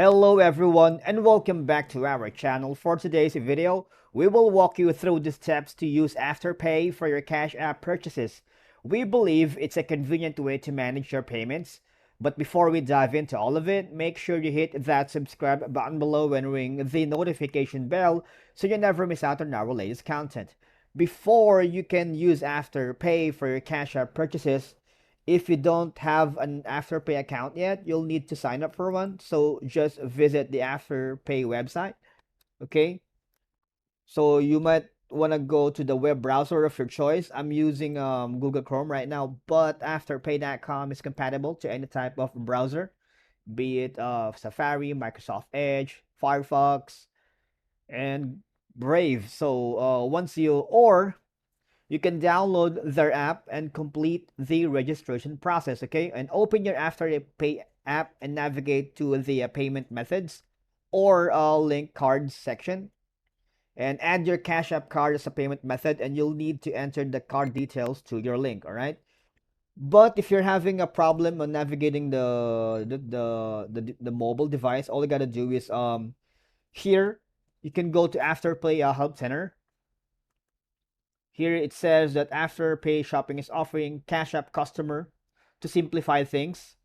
Hello everyone and welcome back to our channel. For today's video, we will walk you through the steps to use Afterpay for your Cash App purchases. We believe it's a convenient way to manage your payments. But before we dive into all of it, make sure you hit that subscribe button below and ring the notification bell so you never miss out on our latest content. Before you can use Afterpay for your Cash App purchases, if you don't have an Afterpay account yet, you'll need to sign up for one. So just visit the Afterpay website. Okay. So you might want to go to the web browser of your choice. I'm using Google Chrome right now, but Afterpay.com is compatible to any type of browser, be it Safari, Microsoft Edge, Firefox, and Brave. So you can download their app and complete the registration process, okay? And open your Afterpay app and navigate to the payment methods or link cards section and add your Cash App card as a payment method, and you'll need to enter the card details to your link, all right? But if you're having a problem on navigating the mobile device, all you gotta do is here you can go to Afterpay Help Center. Here it says that Afterpay Shopping is offering Cash App customer to simplify things.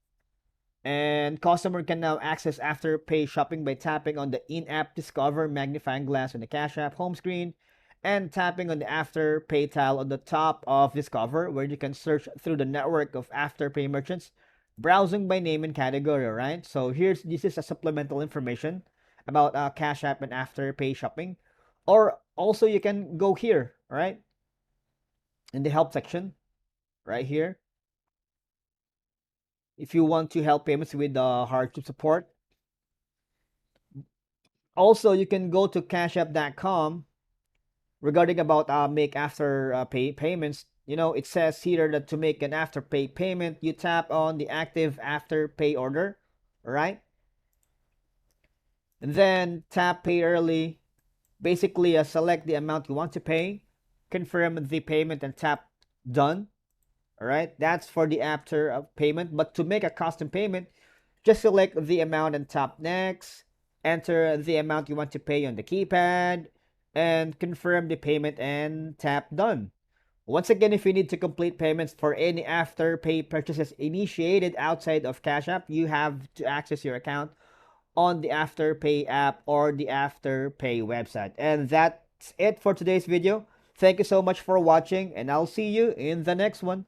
And customer can now access Afterpay Shopping by tapping on the in-app Discover magnifying glass on the Cash App home screen and tapping on the Afterpay tile on the top of Discover, where you can search through the network of Afterpay merchants, browsing by name and category, right? So this is a supplemental information about Cash App and Afterpay Shopping. Or also you can go here, right? In the help section right here, if you want to help payments with hardship support. Also, you can go to cashapp.com regarding about make after pay payments. It says here that to make an Afterpay payment, you tap on the active Afterpay order, right? And then tap pay early. Basically, select the amount you want to pay, confirm the payment, and tap done. All right, that's for the after payment. But to make a custom payment, just select the amount and tap next. Enter the amount you want to pay on the keypad and confirm the payment and tap done. Once again, if you need to complete payments for any Afterpay purchases initiated outside of Cash App, you have to access your account on the Afterpay app or the Afterpay website. And that's it for today's video. Thank you so much for watching, and I'll see you in the next one.